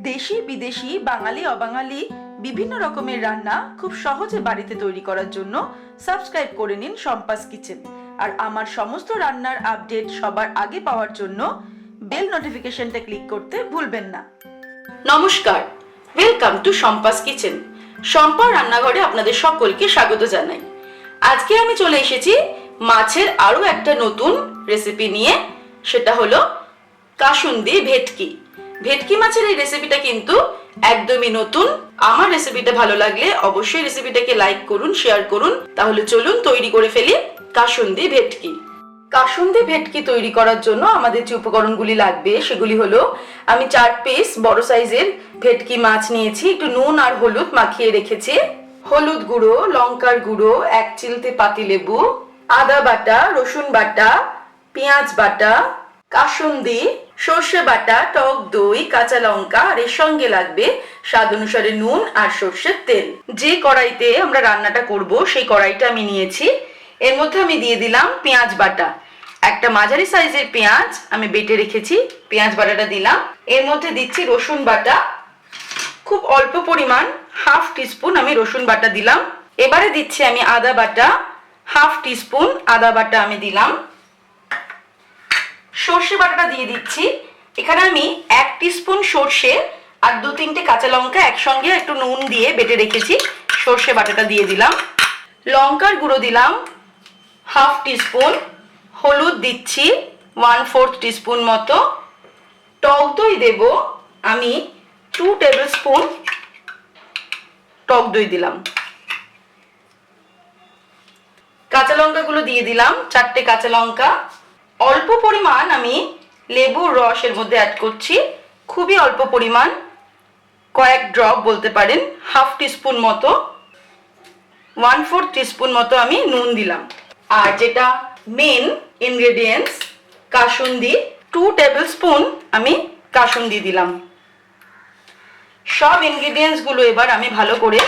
দেশি বিদেশি বাঙালি অবাঙালি বিভিন্ন রকমের রান্না খুব সহজে বাড়িতে তৈরি করার জন্য সাবস্ক্রাইব করে নিন শম্পাস কিচেন। আর আমার সমস্ত রান্নার আপডেট সবার আগে পাওয়ার জন্য বেল নোটিফিকেশনটা ক্লিক করতে ভুলবেন না। নমস্কার, welcome to Shampa's kitchen. Shampa রান্নাঘরে আপনাদের সকলকে স্বাগত জানাই। আজকে আমি চলে এসেছি মাছের আরো একটা নতুন রেসিপি নিয়ে, সেটা হলো কাসুন্দি ভেটকি। ভেটকি মাছের এই রেসিপিটা কিন্তু একদমই নতুন। আমার রেসিপিটা ভালো লাগলে অবশ্যই রেসিপিটাকে লাইক করুন, শেয়ার করুন। তাহলে চলুন তৈরি করে ফেলি কাসুন্দি ভেটকি। কাসুন্দি ভেটকি তৈরি করার জন্য আমাদের যে উপকরণগুলি লাগবে সেগুলি হলো, আমি 4 পিস বড় সাইজের ভেটকি মাছ নিয়েছি, একটু নুন আর হলুদ মাখিয়ে রেখেছি, হলুদ গুঁড়ো, লঙ্কার গুঁড়ো, 1 চিলতে পাতিলেবু, আদা বাটা, রসুন বাটা, পেঁয়াজ বাটা, কাসুন্দি, সর্ষে বাটা, টক দই, কাঁচা লঙ্কা, আর এর সঙ্গে লাগবে স্বাদ অনুসারে নুন আর সর্ষের তেল। যে কড়াইতে আমরা রান্নাটা করব সেই কড়াইটা আমি নিয়েছি। এর মধ্যে আমি দিয়ে দিলাম পেঁয়াজ বাটা, একটা মাঝারি সাইজের পেঁয়াজ আমি বেটে রেখেছি, পেঁয়াজ বাটাটা দিলাম। এর মধ্যে দিচ্ছি রসুন বাটা, খুব অল্প পরিমাণ, 1/2 টিস্পুন আমি রসুন বাটা দিলাম। এবারে দিচ্ছি আমি আদা বাটা, 1/2 টিস্পুন আদা বাটা আমি দিলাম। সর্ষে বাটাটা দিয়ে দিচ্ছি। এখানে আমি 1 টিস্পুন সর্ষে আর 2-3টে কাঁচা লঙ্কা একসঙ্গে একটু নুন দিয়ে বেটে রেখেছি, সর্ষে বাটাটা দিয়ে দিলাম। লঙ্কার গুঁড়ো দিলাম 1/2 টিস্পুন, হলুদ দিচ্ছি 1/4 টিস্পুন মতো, টক দই দেব আমি 2 টেবিল স্পুন টক দই দিলাম। কাঁচা লঙ্কাগুলো দিয়ে দিলাম 4টে কাঁচা লঙ্কা। অল্প পরিমাণ আমি লেবুর রস এর মধ্যে অ্যাড করছি, খুবই অল্প পরিমাণ, কয়েক ড্রপ বলতে পারেন, 1/2 টিস্পুন মতো, 1/4 টিস্পুন মতো আমি নুন দিলাম। আর যেটা মেন ইনগ্রেডিয়েন্টস কাসুন্দি, 2 টেবিল স্পুন আমি কাসুন্দি দিলাম। সব ইনগ্রেডিয়েন্টস গুলো এবার আমি ভালো করে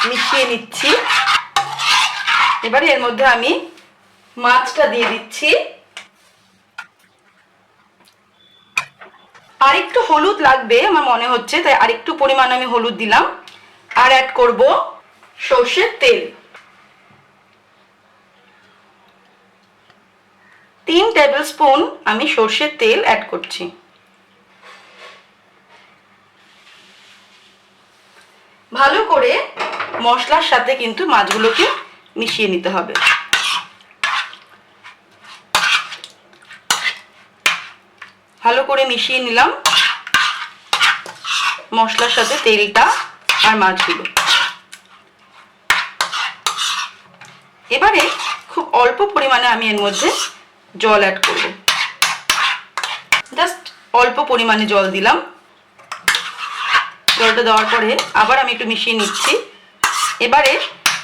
মিশিয়ে নিচ্ছি। এবারে এর মধ্যে আমি মাছটা দিয়ে দিচ্ছি। আর একটু হলুদ লাগবে আমার মনে হচ্ছে, তাই আরেকটু পরিমাণ আমি হলুদ দিলাম। আর অ্যাড করব সর্ষের তেল, 3 টেবিল স্পুন আমি সর্ষের তেল অ্যাড করছি। ভালো করে মশলার সাথে কিন্তু মাছগুলোকে মিশিয়ে নিতে হবে। ভালো করে মিশিয়ে নিলাম মশলার সাথে তেলটা আর মাছগুলো। এবারে খুব অল্প পরিমাণে আমি এর মধ্যে জল অ্যাড করব, জাস্ট অল্প পরিমাণে জল দিলাম। জলটা দেওয়ার পরে আবার আমি একটু মিশিয়ে নিচ্ছি। এবারে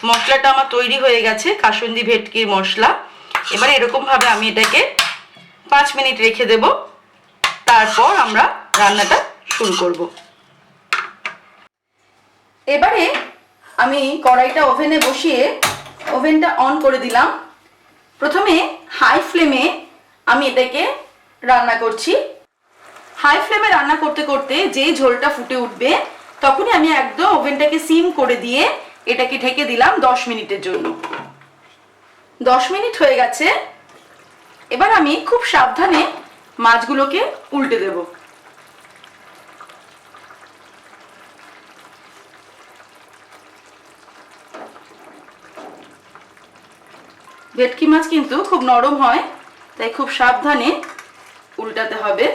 মশলাটা আমার তৈরি হয়ে গেছে, কাসুন্দি ভেটকির মশলা। এবারে এরকম ভাবে আমি এটাকে 5 মিনিট রেখে দেব, তারপর আমরা রান্নাটা শুরু করব। এবারে আমি কড়াইটা ওভেনে বসিয়ে ওভেনটা অন করে দিলাম। প্রথমে হাই ফ্লেমে আমি এটাকে রান্না করছি। হাই ফ্লেমে রান্না করতে করতে যেই ঝোলটা ফুটে উঠবে তখনই আমি একদম ওভেনটাকে সিম করে দিয়ে এটাকে ঢেকে দিলাম 10 মিনিটের জন্য। 10 মিনিট হয়ে গেছে। এবার আমি খুব সাবধানে মাছগুলোকে উল্টে দেব। ভেটকি মাছ কিন্তু খুব নরম হয়, তাই খুব সাবধানে উল্টাতে হবে।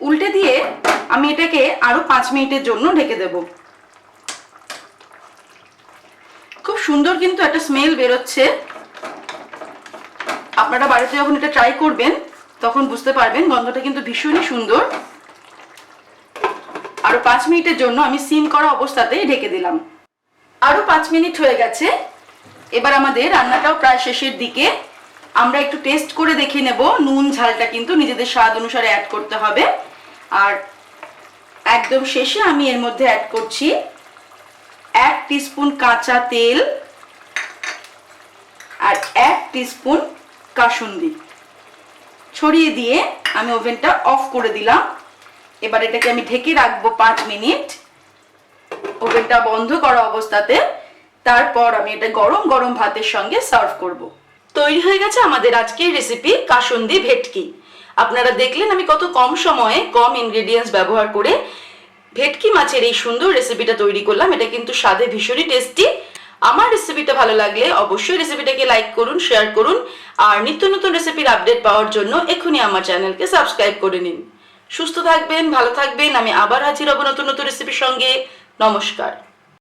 উল্টে দিয়ে আমি এটাকে আরো 5 মিনিটের জন্য ঢেকে দেব। খুব সুন্দর কিন্তু একটা স্মেল বেরোচ্ছে। আপনারা বাড়িতে যখন এটা ট্রাই করবেন তখন বুঝতে পারবেন গন্ধটা কিন্তু ভীষণই সুন্দর। আরো 5 মিনিটের জন্য আমি সিম করা অবস্থাতেই ঢেকে দিলাম। আরো 5 মিনিট হয়ে গেছে। এবার আমাদের রান্নাটাও প্রায় শেষের দিকে। আমরা একটু টেস্ট করে দেখে নেব। নুন ঝালটা কিন্তু নিজেদের স্বাদ অনুসারে অ্যাড করতে হবে। আর একদম শেষে আমি এর মধ্যে অ্যাড করছি 1 টিস্পুন কাঁচা তেল আর 1 টিস্পুন কাসুন্দি ছড়িয়ে দিয়ে আমি ওভেনটা অফ করে দিলাম। এবার এটাকে আমি ঢেকে রাখবো 5 মিনিট ওভেনটা বন্ধ করা অবস্থাতে। তারপর আমি এটা গরম গরম ভাতের সঙ্গে সার্ভ করব। তৈরি হয়ে গেছে আমাদের আজকের রেসিপি কাসুন্দি ভেটকি। আপনারা দেখলেন আমি কত কম সময়ে কম ইনগ্রেডিয়েন্টস ব্যবহার করে ভেটকি মাছের এই সুন্দর রেসিপিটা তৈরি করলাম। এটা কিন্তু স্বাদে ভীষণই টেস্টি। আমার রেসিপিটা ভালো লাগলে অবশ্যই রেসিপিটাকে লাইক করুন, শেয়ার করুন, আর নিত্য নতুন রেসিপির আপডেট পাওয়ার জন্য এখনই আমার চ্যানেলকে সাবস্ক্রাইব করে নিন। সুস্থ থাকবেন, ভালো থাকবেন। আমি আবার হাজির হব নতুন নতুন রেসিপির সঙ্গে। নমস্কার।